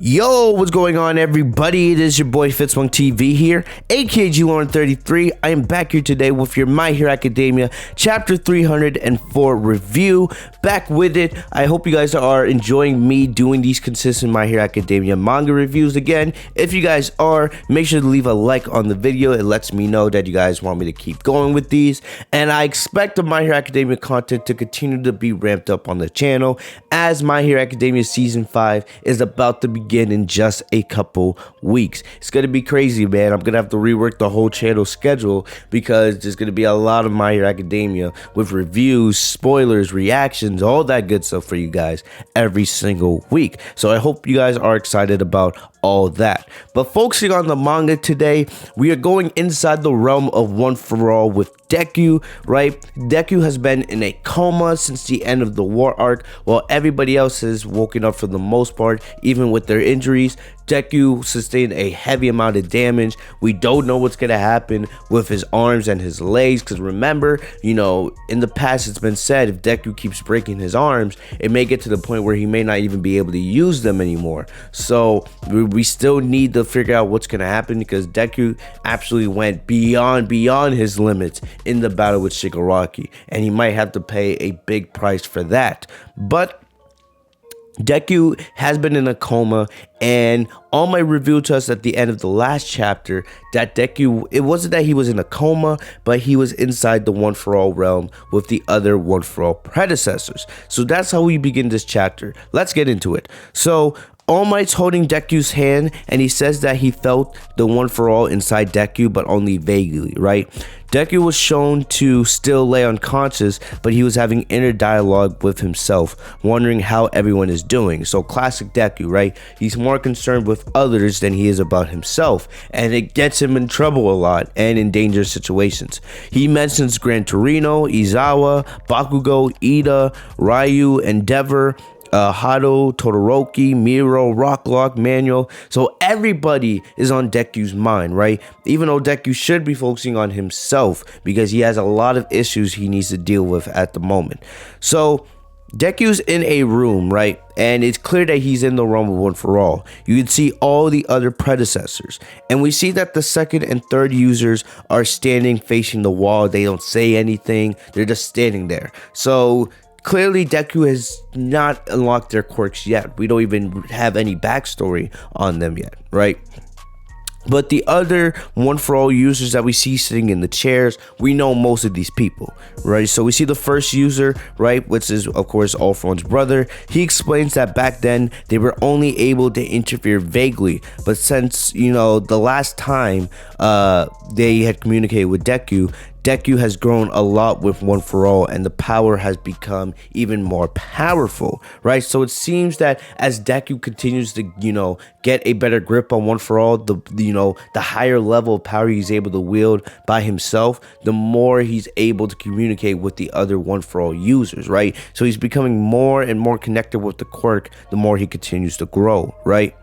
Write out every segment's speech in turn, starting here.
Yo, what's going on, everybody? It is your boy Fitzmonk TV here, aka G-Lauren33. I am back here today with your My Hero Academia Chapter 304 review. Back with it. I hope you guys are enjoying me doing these consistent My Hero Academia manga reviews again. If you guys are, make sure to leave a like on the video. It lets me know that you guys want me to keep going with these. And I expect the My Hero Academia content to continue to be ramped up on the channel, as My Hero Academia Season 5 is about to begin in just a couple weeks. It's gonna be crazy, man. I'm gonna have to rework the whole channel schedule because there's gonna be a lot of My Hero Academia with reviews, spoilers, reactions, all that good stuff for you guys every single week. So I hope you guys are excited about all that. But focusing on the manga today, we are going inside the realm of One For All with Deku, right? Deku has been in a coma since the end of the war arc, while everybody else has woken up for the most part, even with their injuries. Deku sustained a heavy amount of damage. We don't know what's gonna happen with his arms and his legs, because remember, you know, in the past it's been said if Deku keeps breaking his arms, it may get to the point where he may not even be able to use them anymore. So we still need to figure out what's gonna happen, because Deku absolutely went beyond his limits in the battle with Shigaraki, and he might have to pay a big price for that. But Deku has been in a coma, and All Might revealed to us at the end of the last chapter that Deku, it wasn't that he was in a coma, but he was inside the One For All realm with the other One For All predecessors. So that's how we begin this chapter. Let's get into it. So All Might's holding Deku's hand, and he says that he felt the One For All inside Deku, but only vaguely, right? Deku was shown to still lay unconscious, but he was having inner dialogue with himself, wondering how everyone is doing. So classic Deku, right? He's more concerned with others than he is about himself, and it gets him in trouble a lot and in dangerous situations. He mentions Gran Torino, Izawa, Bakugo, Ida, Ryu, Endeavor, Hado, Todoroki, Miro, Rocklock, Manuel. So everybody is on Deku's mind, right? Even though Deku should be focusing on himself because he has a lot of issues he needs to deal with at the moment. So Deku's in a room, right? And it's clear that he's in the realm of One For All. You can see all the other predecessors. And we see that the second and third users are standing facing the wall. They don't say anything. They're just standing there. So clearly, Deku has not unlocked their quirks yet. We don't even have any backstory on them yet, right? But the other One For All users that we see sitting in the chairs, we know most of these people, right? So we see the first user, right, which is, of course, All For One's brother. He explains that back then, they were only able to interfere vaguely. But since, you know, the last time they had communicated with Deku, Deku has grown a lot with One For All, and the power has become even more powerful, right? So it seems that as Deku continues to, you know, get a better grip on One For All, the higher level of power he's able to wield by himself, the more he's able to communicate with the other One For All users, right? So he's becoming more and more connected with the quirk the more he continues to grow, right?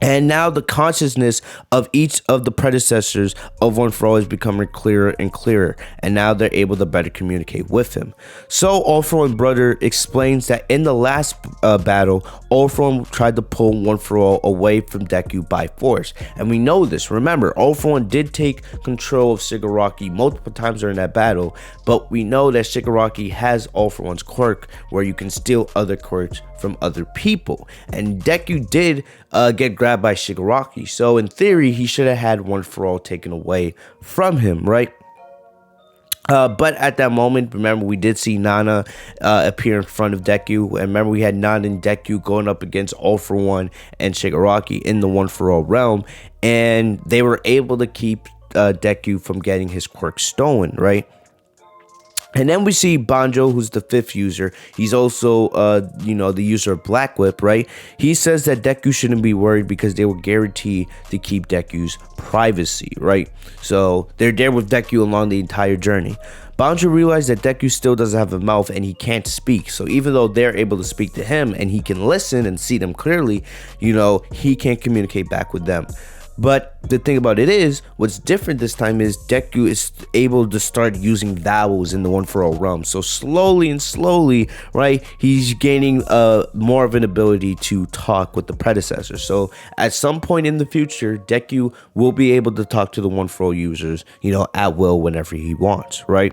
And now the consciousness of each of the predecessors of One For All is becoming clearer and clearer, and now they're able to better communicate with him. So All For One brother explains that in the last battle, All For One tried to pull One For All away from Deku by force. And we know this. Remember, All For One did take control of Shigaraki multiple times during that battle, but we know that Shigaraki has All For One's quirk, where you can steal other quirks from other people. And Deku did get grabbed by Shigaraki, so in theory he should have had One For All taken away from him, right? But at that moment, remember, we did see Nana appear in front of Deku, and remember we had Nana and Deku going up against All For One and Shigaraki in the One For All realm, and they were able to keep Deku from getting his quirk stolen, right? And then we see Banjo, who's the fifth user. He's also, the user of Black Whip, right? He says that Deku shouldn't be worried because they will guarantee to keep Deku's privacy, right? So they're there with Deku along the entire journey. Banjo realized that Deku still doesn't have a mouth and he can't speak. So even though they're able to speak to him and he can listen and see them clearly, you know, he can't communicate back with them. But the thing about it is, what's different this time is Deku is able to start using vowels in the One For All realm. So slowly and slowly, right, he's gaining more of an ability to talk with the predecessor. So at some point in the future, Deku will be able to talk to the One For All users, at will whenever he wants, right?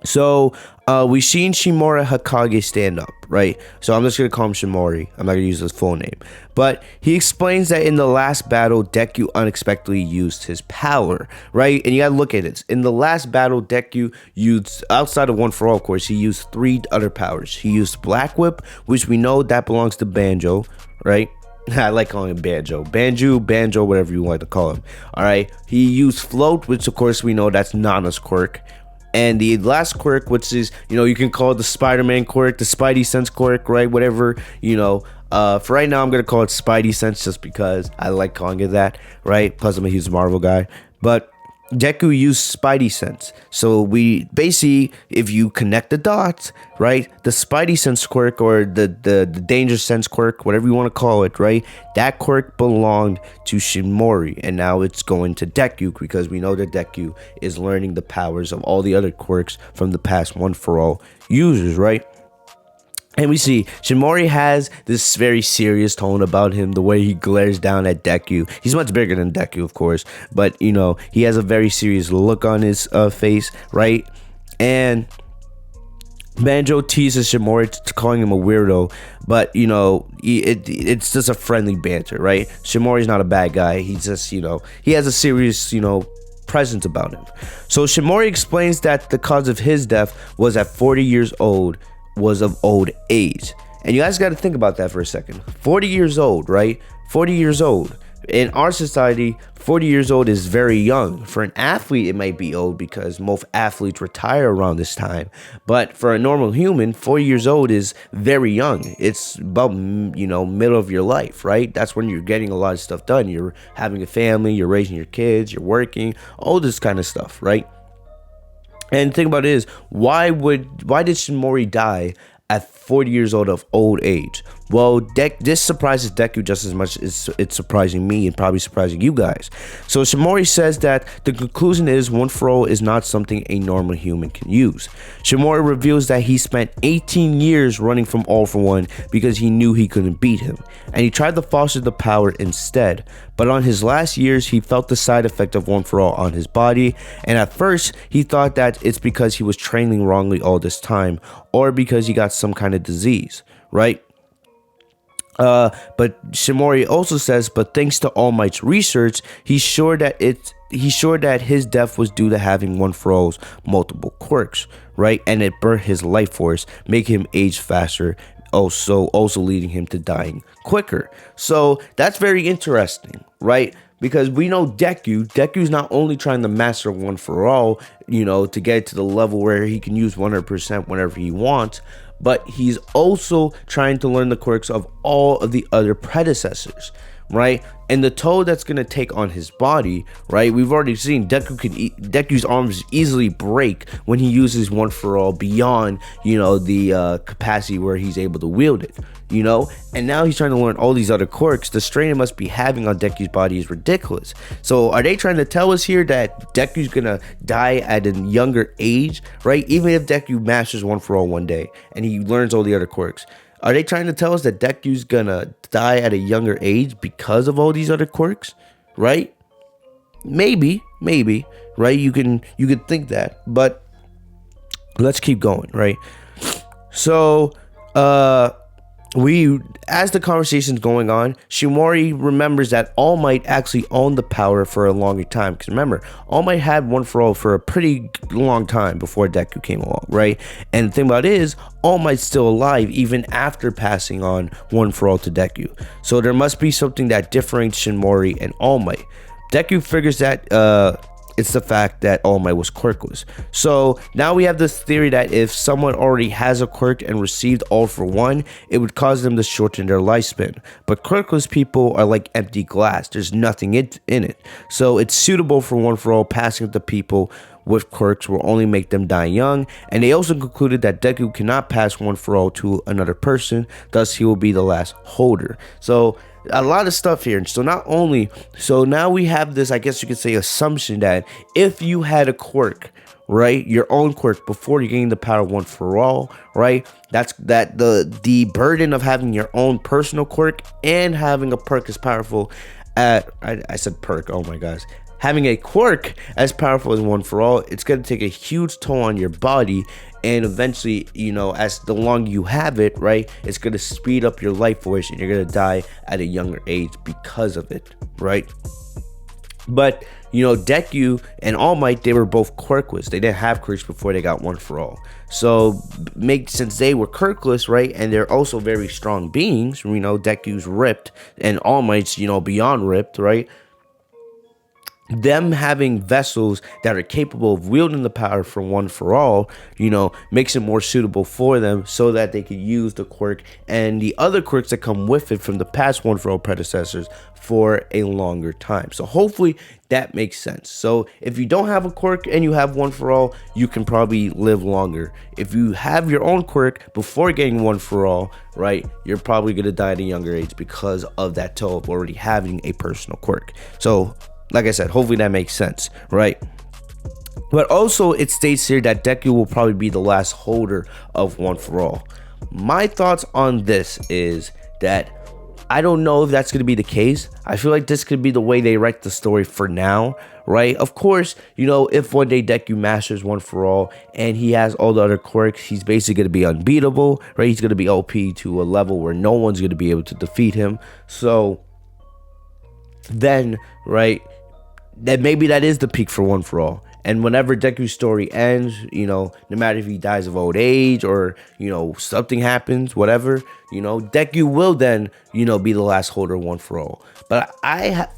So we've seen Shimura Hokage stand up, right? So I'm just going to call him Shimori. I'm not going to use his full name. But he explains that in the last battle, Deku unexpectedly used his power, right? And you got to look at it. In the last battle, Deku used, outside of One For All, of course, he used 3 other powers. He used Black Whip, which we know that belongs to Banjo, right? I like calling him Banjo. Banjo, whatever you want to call him. All right. He used Float, which of course we know that's Nana's quirk. And the last quirk, which is, you can call it the Spider-Man quirk, the Spidey Sense quirk, right? Whatever, for right now, I'm going to call it Spidey Sense just because I like calling it that, right? Plus, I'm a huge Marvel guy. But Deku used Spidey Sense. So we basically, if you connect the dots, right, the Spidey Sense quirk or the Danger Sense quirk, whatever you want to call it, right, that quirk belonged to Shimori, and now it's going to Deku because we know that Deku is learning the powers of all the other quirks from the past One For All users, right? And we see Shimori has this very serious tone about him, the way he glares down at Deku. He's much bigger than Deku, of course, but, he has a very serious look on his face, right? And Banjo teases Shimori calling him a weirdo, but, it's just a friendly banter, right? Shimori's not a bad guy. He's just, he has a serious, presence about him. So Shimori explains that the cause of his death was at 40 years old, was of old age. And you guys got to think about that for a second. 40 years old, right? 40 years old. In our society, 40 years old is very young. For an athlete, it might be old because most athletes retire around this time. But for a normal human, 40 years old is very young. It's about, middle of your life, right? That's when you're getting a lot of stuff done. You're having a family, you're raising your kids, you're working, all this kind of stuff, right? And the thing about it is, why did Shimori die at 40 years old of old age? Well, this surprises Deku just as much as it's surprising me and probably surprising you guys. So Shimori says that the conclusion is One For All is not something a normal human can use. Shimori reveals that he spent 18 years running from All For One because he knew he couldn't beat him, and he tried to foster the power instead. But on his last years, he felt the side effect of One For All on his body, and at first, he thought that it's because he was training wrongly all this time, or because he got some kind of disease, right? But Shimori also says, but thanks to All Might's research, he's sure that his death was due to having One For All's multiple quirks, right? And it burnt his life force, making him age faster, also leading him to dying quicker. So that's very interesting, right? Because we know Deku's not only trying to master One For All, to get to the level where he can use 100% whenever he wants, but he's also trying to learn the quirks of all of the other predecessors, right? And the toll that's going to take on his body, right? We've already seen Deku's arms easily break when he uses One For All beyond, the capacity where he's able to wield it, and now he's trying to learn all these other quirks. The strain it must be having on Deku's body is ridiculous. So are they trying to tell us here that Deku's gonna die at a younger age, right? Even if Deku masters One For All one day and he learns all the other quirks, are they trying to tell us that Deku's gonna die at a younger age because of all these other quirks, right? Maybe, right? You could think that, but let's keep going, right? So, as the conversation's going on, Shimori remembers that All Might actually owned the power for a longer time. Because remember, All Might had One For All for a pretty long time before Deku came along, right? And the thing about it is, All Might's still alive even after passing on One For All to Deku. So there must be something that differentiates Shimori and All Might. Deku figures that it's the fact that All Might was quirkless. So now we have this theory that if someone already has a quirk and received All For One, it would cause them to shorten their lifespan. But quirkless people are like empty glass. There's nothing in it. So it's suitable for One For All. Passing it to people with quirks will only make them die young. And they also concluded that Deku cannot pass One For All to another person. Thus, he will be the last holder. So a lot of stuff here. And so now we have this, I guess you could say, assumption that if you had a quirk, right, your own quirk before you gain the power one for all, right, the burden of having your own personal quirk and having a perk as powerful I said perk, oh my gosh, having a quirk as powerful as one for all, it's going to take a huge toll on your body. And eventually, as the longer you have it, right, it's going to speed up your life force and you're going to die at a younger age because of it, right? But, Deku and All Might, they were both quirkless. They didn't have quirks before they got one for all. So, since they were quirkless, right, and they're also very strong beings, Deku's ripped and All Might's, beyond ripped, right? Them having vessels that are capable of wielding the power for one for all, makes it more suitable for them so that they could use the quirk and the other quirks that come with it from the past one for all predecessors for a longer time. So hopefully that makes sense. So if you don't have a quirk and you have one for all, you can probably live longer. If you have your own quirk before getting one for all, right, you're probably going to die at a younger age because of that toll of already having a personal quirk. So like I said, hopefully that makes sense, right? But also it states here that Deku will probably be the last holder of one for all. My thoughts on this is that I don't know if that's going to be the case. I feel like this could be the way they write the story for now, right? Of course, if one day Deku masters one for all and he has all the other quirks, he's basically going to be unbeatable, right? He's going to be OP to a level where no one's going to be able to defeat him. So then, right, that maybe that is the peak for one for all. And whenever Deku's story ends, no matter if he dies of old age or, something happens, whatever, Deku will then, be the last holder one for all. But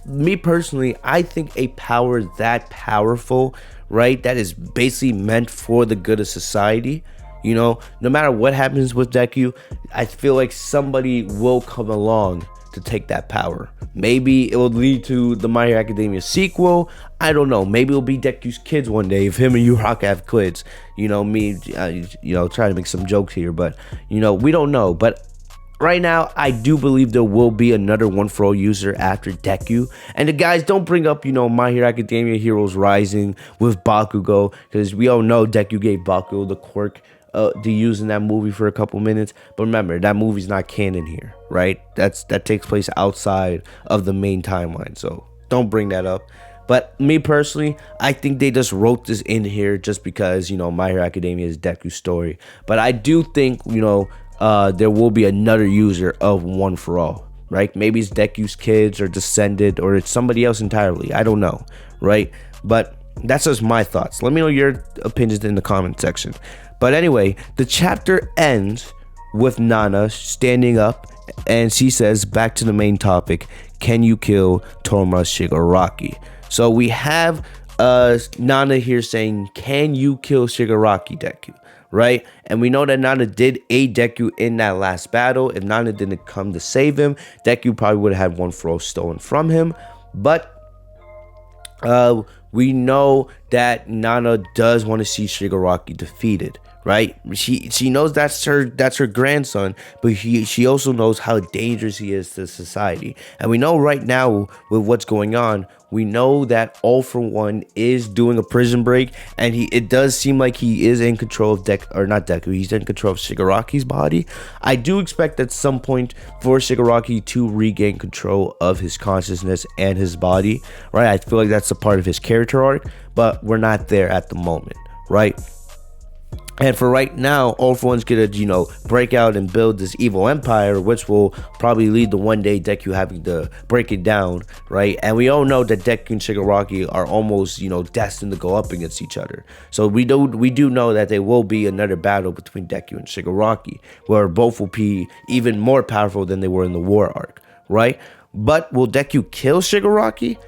me personally, I think a power that powerful, right, that is basically meant for the good of society, no matter what happens with Deku, I feel like somebody will come along to take that power. Maybe it will lead to the My Hero Academia sequel. I don't know. Maybe it'll be Deku's kids one day if him and Uraraka have kids. Trying to make some jokes here, but we don't know. But right now, I do believe there will be another one for all user after Deku. And the guys, don't bring up My Hero Academia Heroes Rising with Bakugo, because we all know Deku gave Bakugo the quirk to use in that movie for a couple minutes. But remember, that movie's not canon here, right? That takes place outside of the main timeline, so don't bring that up. But me personally, I think they just wrote this in here just because My Hero Academia is Deku's story. But I do think there will be another user of one for all, right? Maybe it's Deku's kids or descended, or it's somebody else entirely. I don't know, right? But that's just my thoughts. Let me know your opinions in the comment section. But anyway, the chapter ends with Nana standing up and she says, back to the main topic, can you kill Toma Shigaraki? So we have Nana here saying, can you kill Shigaraki, Deku? Right? And we know that Nana did aid Deku in that last battle. If Nana didn't come to save him, Deku probably would have had one for all stolen from him. But we know that Nana does want to see Shigaraki defeated, right? She knows that's her grandson, but she also knows how dangerous he is to society. And we know right now with what's going on, we know that All For One is doing a prison break, and it does seem like he is in control of he's in control of Shigaraki's body. I do expect at some point for Shigaraki to regain control of his consciousness and his body, right? I feel like that's a part of his character arc, but we're not there at the moment, right? And for right now, All For One's gonna, break out and build this evil empire, which will probably lead to one day Deku having to break it down, right? And we all know that Deku and Shigaraki are almost, destined to go up against each other. So we do know that there will be another battle between Deku and Shigaraki, where both will be even more powerful than they were in the war arc, right? But will Deku kill Shigaraki?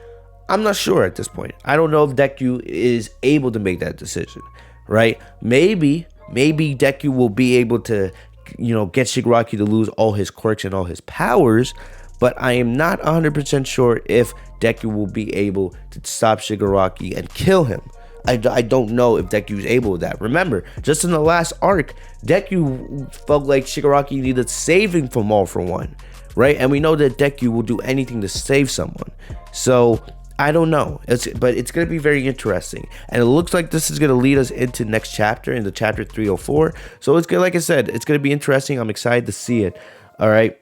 I'm not sure at this point. I don't know if Deku is able to make that decision, right? Maybe Deku will be able to, get Shigaraki to lose all his quirks and all his powers, but I am not 100% sure if Deku will be able to stop Shigaraki and kill him. I don't know if Deku is able to that. Remember, just in the last arc, Deku felt like Shigaraki needed saving from All For One, right? And we know that Deku will do anything to save someone. So I don't know, but it's going to be very interesting, and it looks like this is going to lead us into next chapter, into chapter 304. So it's good, like I said, it's going to be interesting. I'm excited to see it. All right.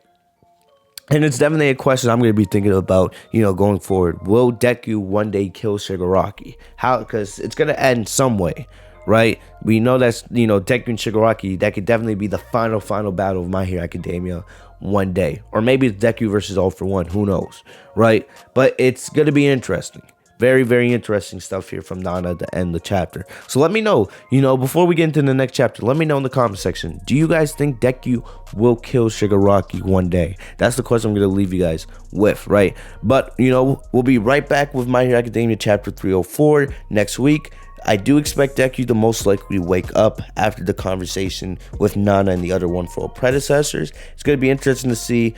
And it's definitely a question I'm going to be thinking about, going forward. Will Deku one day kill Shigaraki? How? Because it's going to end some way, right? We know that's, Deku and Shigaraki, that could definitely be the final battle of My Hero Academia one day. Or maybe it's Deku versus All For One, who knows, right? But it's going to be interesting. Very, very interesting stuff here from Nana to end the chapter. So let me know, before we get into the next chapter, let me know in the comment section. Do you guys think Deku will kill Shigaraki one day? That's the question I'm going to leave you guys with, right? But, we'll be right back with My Hero Academia chapter 304 next week. I do expect Deku to most likely wake up after the conversation with Nana and the other One For All predecessors. It's going to be interesting to see,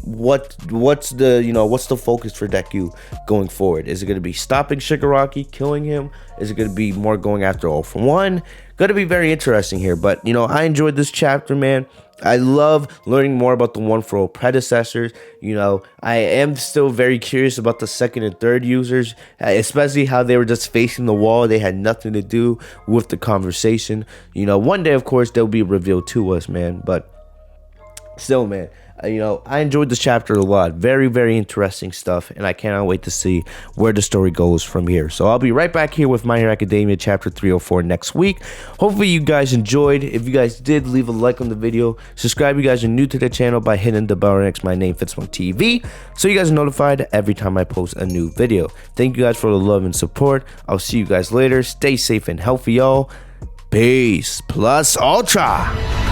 what's the focus for Deku going forward. Is it going to be stopping Shigaraki, killing him? Is it going to be more going after All For One? Going to be very interesting here. But I enjoyed this chapter, man. I love learning more about the One For All predecessors. I am still very curious about the second and third users, especially how they were just facing the wall. They had nothing to do with the conversation. One day, of course, they'll be revealed to us, man. But still, man, I enjoyed this chapter a lot. Very, very interesting stuff, and I cannot wait to see where the story goes from here. So I'll be right back here with My Hero Academia chapter 304 next week. Hopefully you guys enjoyed. If you guys did, leave a like on the video. Subscribe if you guys are new to the channel by hitting the bell next to my name, FitzMong TV, so you guys are notified every time I post a new video. Thank you guys for the love and support. I'll see you guys later. Stay safe and healthy, y'all. Peace plus ultra.